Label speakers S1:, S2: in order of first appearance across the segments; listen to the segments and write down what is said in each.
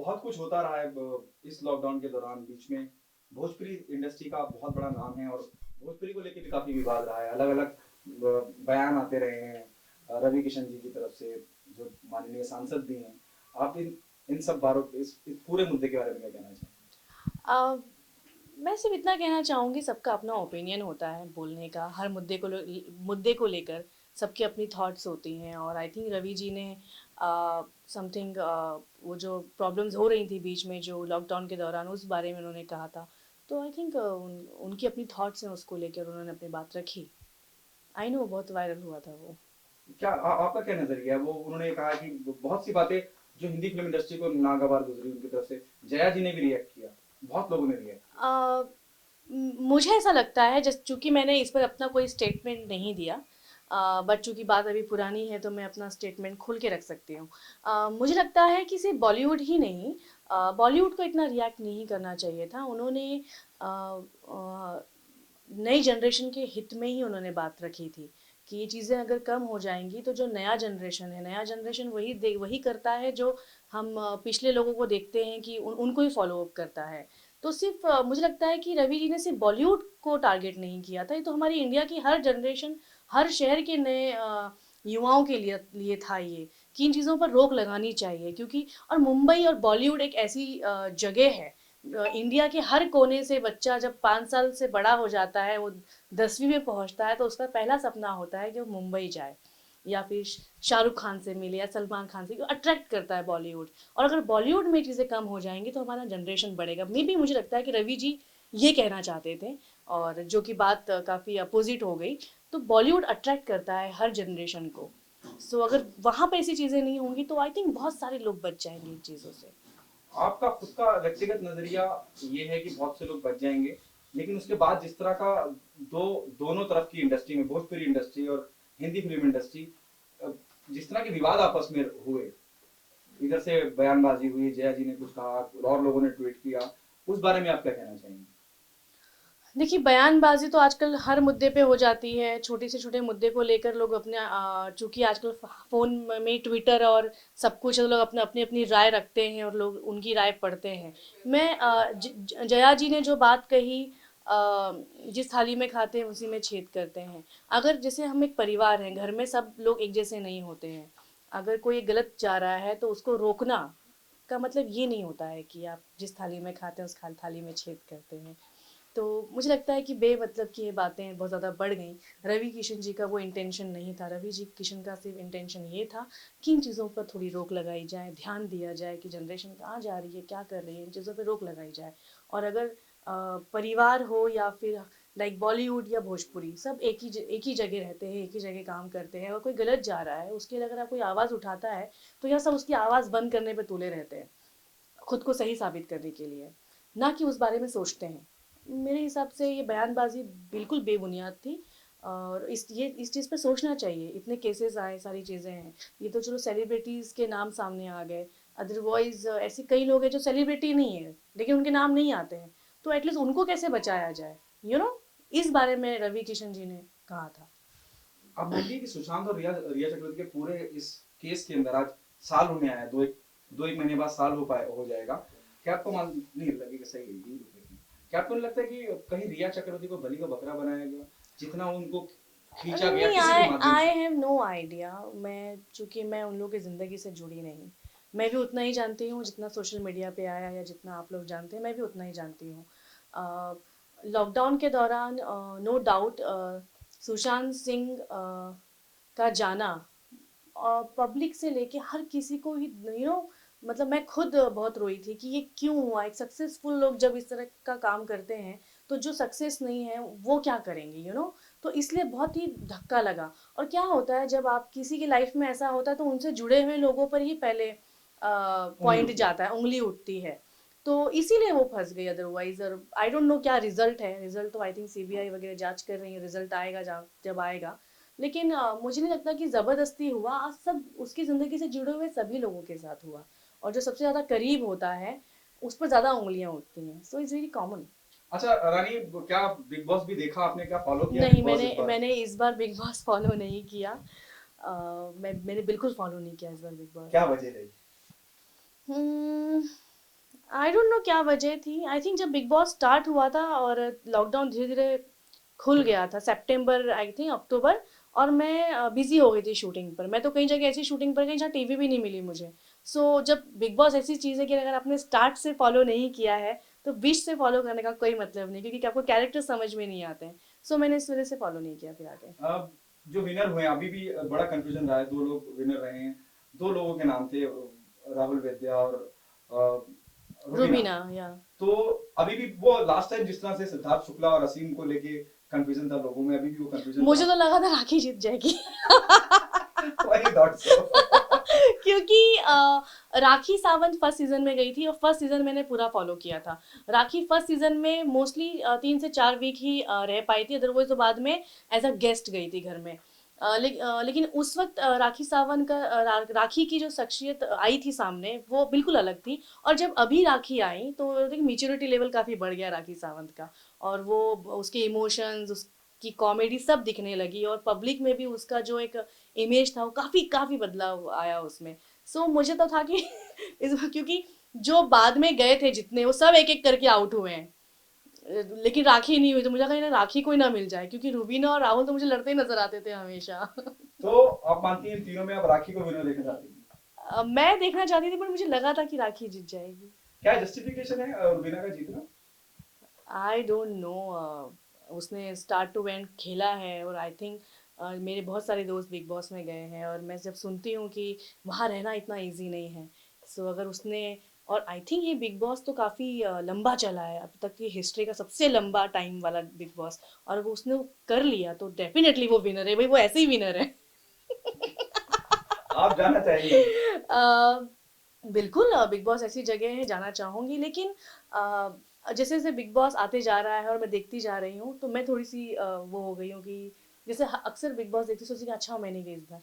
S1: बहुत कुछ होता रहा है इस लॉकडाउन के दौरान। बीच में भोजपुरी इंडस्ट्री का बहुत बड़ा नाम है और भोजपुरी को लेके भी काफी विवाद रहा है। अलग अलग बयान आते रहे हैं रवि किशन जी की तरफ से, जो माननीय सांसद भी हैं। आप इन सब बारों इस पूरे मुद्दे के बारे में क्या कहना चाहेंगे?
S2: अ, मैं सिर्फ इतना कहना चाहूँगी, सबका अपना ओपिनियन होता है बोलने का, हर मुद्दे को लेकर सबकी अपनी थॉट्स होती हैं। और आई थिंक रवि जी ने समथिंग वो जो प्रॉब्लम्स हो रही थी बीच में जो लॉकडाउन के दौरान, उस बारे में उन्होंने कहा था। तो आई थिंक उनकी अपनी थॉट्स हैं, उसको लेकर उन्होंने अपनी बात रखी। आई नो बहुत वायरल हुआ था वो।
S1: क्या आपका क्या नजरिया है? वो उन्होंने कहा कि बहुत सी बातें जो हिंदी फिल्म इंडस्ट्री को नागवार गुजरी उनकी तरफ से। जया जी ने भी रिएक्ट किया, बहुत लोगों ने रिएक्ट किया।
S2: अ, मुझे ऐसा लगता है, जस्ट चूंकि मैंने इस पर अपना कोई स्टेटमेंट नहीं दिया, बट चूंकि बात अभी पुरानी है तो मैं अपना स्टेटमेंट खोल के रख सकती हूँ। मुझे लगता है कि सिर्फ बॉलीवुड ही नहीं, बॉलीवुड को इतना रिएक्ट नहीं करना चाहिए था। उन्होंने अ, अ, नई जनरेशन के हित में ही उन्होंने बात रखी थी कि ये चीज़ें अगर कम हो जाएंगी तो जो नया जनरेशन है, नया जनरेशन वही करता है जो हम पिछले लोगों को देखते हैं कि उनको ही फॉलो अप करता है। तो सिर्फ मुझे लगता है कि रवि जी ने सिर्फ बॉलीवुड को टारगेट नहीं किया था, ये तो हमारी इंडिया की हर जनरेशन, हर शहर के नए युवाओं के लिए था ये, कि इन चीज़ों पर रोक लगानी चाहिए। क्योंकि और मुंबई और बॉलीवुड एक ऐसी जगह है, इंडिया के हर कोने से बच्चा जब 5 साल से बड़ा हो जाता है, वो 10वीं में पहुंचता है, तो उसका पहला सपना होता है कि वो मुंबई जाए या फिर शाहरुख खान से मिले या सलमान खान से, अट्रैक्ट करता है बॉलीवुड। और अगर बॉलीवुड में चीज़ें कम हो जाएंगी तो हमारा जनरेशन बढ़ेगा। मे भी मुझे लगता है कि रवि जी ये कहना चाहते थे, और जो कि बात काफ़ी अपोजिट हो गई। तो बॉलीवुड अट्रैक्ट करता है हर जनरेशन को। सो अगर वहाँ पे ऐसी चीज़ें नहीं होंगी तो आई थिंक बहुत सारे लोग बच जाएंगे इन चीज़ों से।
S1: आपका खुद का व्यक्तिगत नजरिया ये है कि बहुत से लोग बच जाएंगे, लेकिन उसके बाद जिस तरह का दोनों तरफ की इंडस्ट्री में, भोजपुरी इंडस्ट्री और हिंदी फिल्म इंडस्ट्री, जिस तरह के विवाद आपस में हुए, इधर से बयानबाजी हुई, जया जी ने कुछ कहा और लोगों ने ट्वीट किया, उस बारे में आप क्या कहना चाहेंगे?
S2: देखिए, बयानबाजी तो आजकल हर मुद्दे पे हो जाती है। छोटे से छोटे मुद्दे को लेकर लोग अपने चूंकि आजकल फ़ोन में ट्विटर और सब कुछ है, तो लोग अपने अपनी अपनी राय रखते हैं और लोग उनकी राय पढ़ते हैं। मैं जया जी ने जो बात कही, जिस थाली में खाते हैं उसी में छेद करते हैं। अगर जैसे हम एक परिवार हैं, घर में सब लोग एक जैसे नहीं होते हैं। अगर कोई गलत जा रहा है तो उसको रोकना का मतलब ये नहीं होता है कि आप जिस थाली में खाते हैं उस थाली में छेद करते हैं। तो मुझे लगता है कि बेमतलब की ये बातें बहुत ज़्यादा बढ़ गई। रवि किशन जी का वो इंटेंशन नहीं था। रवि जी किशन का सिर्फ इंटेंशन ये था कि इन चीज़ों पर थोड़ी रोक लगाई जाए, ध्यान दिया जाए कि जनरेशन कहाँ जा रही है, क्या कर रही है, इन चीज़ों पर रोक लगाई जाए। और अगर परिवार हो या फिर लाइक बॉलीवुड या भोजपुरी, सब एक ही जगह रहते हैं, एक ही जगह काम करते हैं, और कोई गलत जा रहा है उसके लिए अगर आप कोई आवाज़ उठाता है तो यह सब उसकी आवाज़ बंद करने पर तुले रहते हैं, खुद को सही साबित करने के लिए, ना कि उस बारे में सोचते हैं। मेरे हिसाब से ये बयानबाजी बिल्कुल बेबुनियाद थी। और इस चीज़ पे सोचना चाहिए। इतने केसेस आए, सारी चीज़ें हैं, ये तो चलो सेलिब्रिटीज़ के नाम सामने आ गए। अदरवाइज ऐसे कई लोग हैं जो सेलिब्रिटी नहीं है लेकिन उनके नाम नहीं आते हैं, तो एटलीस्ट उनको कैसे बचाया जाए, यू you नो know? इस बारे में रवि किशन जी ने कहा था।
S1: आप मानती है कि सुशांत और रिया चक्रवर्ती के पूरे इस केस के अंदर आज साल होने आया है, दो एक महीने बाद साल हो जाएगा। क्या आपको मान नहीं लगेगा? सही है, यही रुकेगी। क्या आपको नहीं लगता कि कहीं रिया चक्रवर्ती को बलि का बकरा बनाया गया, जितना उनको खींचा गया
S2: नहीं,
S1: किसी भी
S2: आई
S1: माध्यम
S2: आई
S1: से?
S2: Have no idea. मैं चूंकि मैं उन लोगों की ज़िंदगी से जुड़ी नहीं, मैं भी उतना ही जानती हूँ जितना सोशल मीडिया पे आया, या जितना आप लोग जानते हैं मैं भी उतना ही जानती हूँ। लॉकडाउन के दौरान नो डाउट सुशांत सिंह का जाना पब्लिक से लेके हर किसी को ही, मतलब मैं खुद बहुत रोई थी कि ये क्यों हुआ। एक सक्सेसफुल लोग जब इस तरह का काम करते हैं तो जो सक्सेस नहीं है वो क्या करेंगे, तो इसलिए बहुत ही धक्का लगा। और क्या होता है जब आप किसी की लाइफ में ऐसा होता है तो उनसे जुड़े हुए लोगों पर ही पहले
S1: उंगली
S2: पॉइंट
S1: उठती है।
S2: जाता है, उंगली उठती है। तो इसीलिए वो फंस गई। अदरवाइज और आई डोंट नो क्या रिजल्ट है। रिजल्ट तो आई थिंक सीबीआई वगैरह जांच कर रही है, रिजल्ट आएगा जब आएगा। लेकिन मुझे नहीं लगता कि जबरदस्ती हुआ। आज सब उसकी जिंदगी से जुड़े हुए सभी लोगों के साथ हुआ, और जो सबसे ज्यादा करीब होता है उस पर ज्यादा उंगलियां उठती हैं। So it's very common.
S1: अच्छा रानी, क्या बिग बॉस भी देखा आपने? क्या फॉलो किया
S2: नहीं,
S1: बिग बॉस
S2: मैंने
S1: इस बार?
S2: मैंने इस बार बिग बॉस फॉलो नहीं किया। मैंने बिल्कुल फॉलो नहीं किया इस बार बिग बॉस।
S1: क्या वजह रही?
S2: आई डोंट नो क्या वजह थी। आई थिंक जब बिग बॉस स्टार्ट हुआ था और लॉकडाउन धीरे धीरे खुल गया था, सितंबर आई थिंक अक्टूबर, और मैं बिजी हो गई थी शूटिंग पर। मैं तो कई जगह ऐसी शूटिंग पर गई जहाँ टीवी भी नहीं मिली मुझे। जब बिग बॉस ऐसी चीज़ है कि अगर आपने स्टार्ट से फॉलो नहीं किया है तो बीच से फॉलो करने का कोई मतलब नहीं, क्योंकि आपको कैरेक्टर समझ में नहीं आते हैं। मैंने इस वजह से फॉलो नहीं किया फिर आगे।
S1: अब जो विनर हुए अभी भी बड़ा कंफ्यूजन रहा है, दो लोग विनर रहे हैं। दो लोगों के नाम थे, राहुल वैद्या और रुबीना।
S2: रूबीना या
S1: तो अभी भी वो लास्ट टाइम जिस तरह से सिद्धार्थ शुक्ला और असीम को लेके कंफ्यूजन था लोगों में, अभी भी वो कंफ्यूजन
S2: मुझे तो लगा था राखी जीत जाएगी।
S1: वही थॉट सो।
S2: क्योंकि राखी सावंत फर्स्ट सीजन में गई थी और फर्स्ट सीजन मैंने पूरा फॉलो किया था। राखी फर्स्ट सीजन में मोस्टली 3 से 4 वीक ही रह पाई थी, अदरवाइज तो बाद में एज अ गेस्ट गई थी घर में। लेकिन उस वक्त राखी सावंत का राखी की जो शख्सियत आई थी सामने वो बिल्कुल अलग थी। और जब अभी राखी आई तो मेच्योरिटी लेवल काफ़ी बढ़ गया राखी सावंत का, और वो उसके इमोशंस, उसकी कॉमेडी सब दिखने लगी, और पब्लिक में भी उसका जो एक इमेज था वो काफ़ी काफ़ी बदलाव आया उसमें। मुझे तो था कि क्योंकि जो बाद में गए थे जितने, वो सब एक एक करके आउट हुए हैं, लेकिन राखी नहीं हुई। तो मुझे कहीं ना राखी कोई ना मिल जाए, क्योंकि रूबीना और राहुल तो मुझे लड़ते ही नजर आते थे हमेशा।
S1: तो आप मानती हैं इन तीनों में आप राखी को विनर देखना चाहती हैं?
S2: मैं देखना चाहती थी, पर मुझे लगा था कि राखी जीत जाएगी।
S1: क्या जस्टिफिकेशन है रुबीना का जीतना?
S2: आई डोंट नो, उसने स्टार्ट टू एंड खेला है, और आई थिंक मेरे बहुत सारे दोस्त बिग बॉस में गए हैं, और मैं जब सुनती हूँ कि वहाँ रहना इतना इजी नहीं है। अगर उसने, और आई थिंक ये बिग बॉस तो काफ़ी लंबा चला है, अब तक की हिस्ट्री का सबसे लंबा टाइम वाला बिग बॉस, और वो उसने कर लिया तो डेफिनेटली वो विनर है भाई, वो ऐसे ही विनर है।
S1: आप जाना चाहेंगे?
S2: बिल्कुल, बिग बॉस ऐसी जगह है जाना चाहूँगी, लेकिन जैसे जैसे बिग बॉस आते जा रहा है और मैं देखती जा रही हूँ, तो मैं थोड़ी सी वो हो गई हूँ कि जैसे अक्सर बिग बॉस देखती सोचती कि अच्छा मैं नहीं गई इस बार,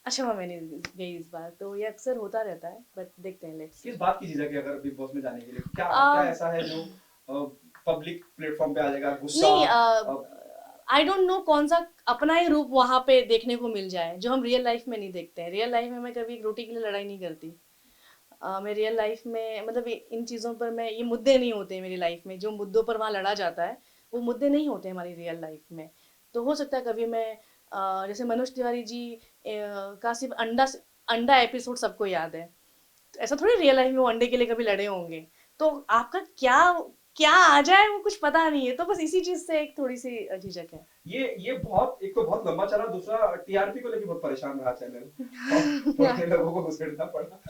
S2: अच्छा मैं नहीं गई इस बार, तो ये अक्सर होता रहता है, बट देखते हैं, लेट्स
S1: किस
S2: सी।
S1: बात की झिझक है अगर बिग बॉस में जाने के लिए? क्या क्या ऐसा है जो पब्लिक प्लेटफॉर्म पे आ जाएगा? गुस्सा?
S2: नहीं,
S1: अ,
S2: आई डोंट नो कौन सा अपना ही रूप वहां पे देखने को मिल जाए जो हम रियल लाइफ में नहीं देखते हैं। रियल लाइफ में मैं कभी एक रोटी के लिए लड़ाई नहीं करती। मैं रियल लाइफ में मतलब इन चीज़ों पर मैं, ये मुद्दे नहीं होते मेरी लाइफ में, जो मुद्दों पर वहाँ लड़ा जाता है वो मुद्दे नहीं होते हमारी रियल लाइफ में। तो हो सकता है कभी मैं जैसे मनोज तिवारी जी का सिर्फ अंडा एपिसोड सबको याद है, तो ऐसा थोड़ी रियल लाइफ में वो अंडे के लिए कभी लड़े होंगे। तो आपका क्या क्या आ जाए वो कुछ पता नहीं है, तो बस इसी चीज से एक थोड़ी सी झिझक है।
S1: ये बहुत, एक तो बहुत लंबा चला, दूसरा टीआरपी को लेके बहुत परेशान रहा चैनल और थोड़े लोगों को घुसेड़ना पड़ा।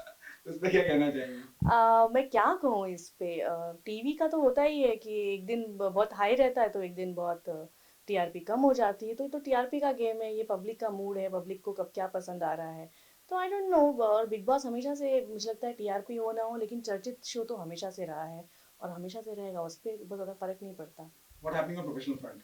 S1: उस पे क्या कहना चाहेंगे?
S2: मैं क्या कहूँ इस पे, टीवी का तो होता ही है कि एक दिन बहुत हाई रहता है तो एक दिन बहुत टीआरपी कम हो जाती है, तो टीआरपी का गेम है, ये पब्लिक का मूड है, पब्लिक को कब क्या पसंद आ रहा है। तो आई डोंट नो। और बिग बॉस हमेशा से मुझे लगता है टीआरपी हो ना हो, लेकिन चर्चित शो तो हमेशा से रहा है और हमेशा से रहेगा, उस पर बहुत ज़्यादा फर्क नहीं पड़ता।
S1: What happening on professional front?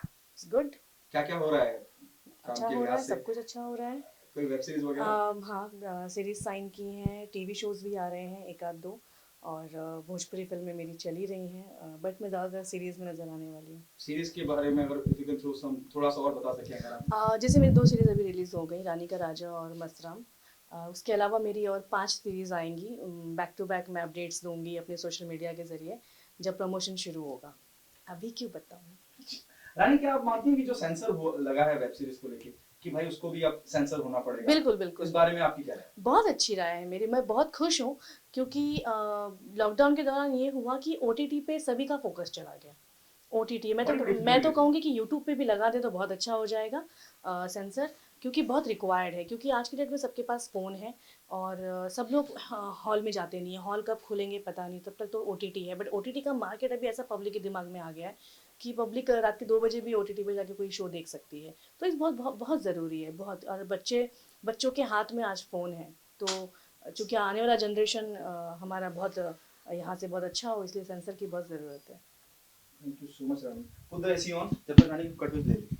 S2: It's good.
S1: क्या क्या हो रहा है काम
S2: अच्छा
S1: के
S2: हो रहा
S1: लिहाज
S2: है,
S1: से?
S2: सब कुछ अच्छा हो रहा है।
S1: कोई वेब सीरीज वगैरह?
S2: हाँ, सीरीज साइन की हैं, टीवी शोज भी आ रहे हैं एक आध दो, और भोजपुरी फिल्में मेरी चली रही हैं, बट मैं ज़्यादातर सीरीज में नज़र आने वाली हूँ।
S1: सीरीज के बारे में अगर if you can throw some, थोड़ा सा और बता सकें अगर आप।
S2: जैसे मेरी 2 सीरीज अभी रिलीज हो गई, रानी का राजा और मस्तराम। उसके अलावा मेरी और 5 सीरीज आएंगी, बैक टू बैक मैं अपडेट्स दूंगी अपने सोशल मीडिया के जरिए जब प्रमोशन शुरू होगा। अभी क्यों बताऊँ।
S1: रानी, क्या आप मानती हैं कि जो सेंसर लगा है वेब सीरीज को लेके, कि भाई उसको भी अब सेंसर होना पड़ेगा?
S2: बिल्कुल
S1: इस
S2: बिल्कुल।
S1: बारे में आपकी क्या राय है?
S2: बहुत अच्छी राय है मेरी, मैं बहुत खुश हूँ, क्योंकि लॉकडाउन के दौरान ये हुआ कि ओटीटी पे सभी का फोकस चला गया। ओटीटी
S1: बड़ी बड़ी फिल्में
S2: मैं तो
S1: गई थी।
S2: कहूँगी कि यूट्यूब पे भी लगा दे तो बहुत अच्छा हो जाएगा सेंसर, क्योंकि बहुत रिक्वायर्ड है, क्योंकि आज की डेट में सबके पास फ़ोन है, और सब लोग हॉल में जाते नहीं है, हॉल कब खुलेंगे पता नहीं, तब तक तो ओटीटी है, बट ओटीटी का मार्केट अभी ऐसा पब्लिक के दिमाग में आ गया है कि पब्लिक रात के 2 बजे भी ओटीटी पे जाके कोई शो देख सकती है। तो इस बहुत बहुत बहुत ज़रूरी है बहुत, और बच्चों के हाथ में आज फ़ोन है, तो चूँकि आने वाला जनरेशन हमारा बहुत यहाँ से बहुत अच्छा हो, इसलिए सेंसर की बहुत ज़रूरत है।
S1: Thank you so much Rani. Put the AC on जब तक रानी को कट ले ली।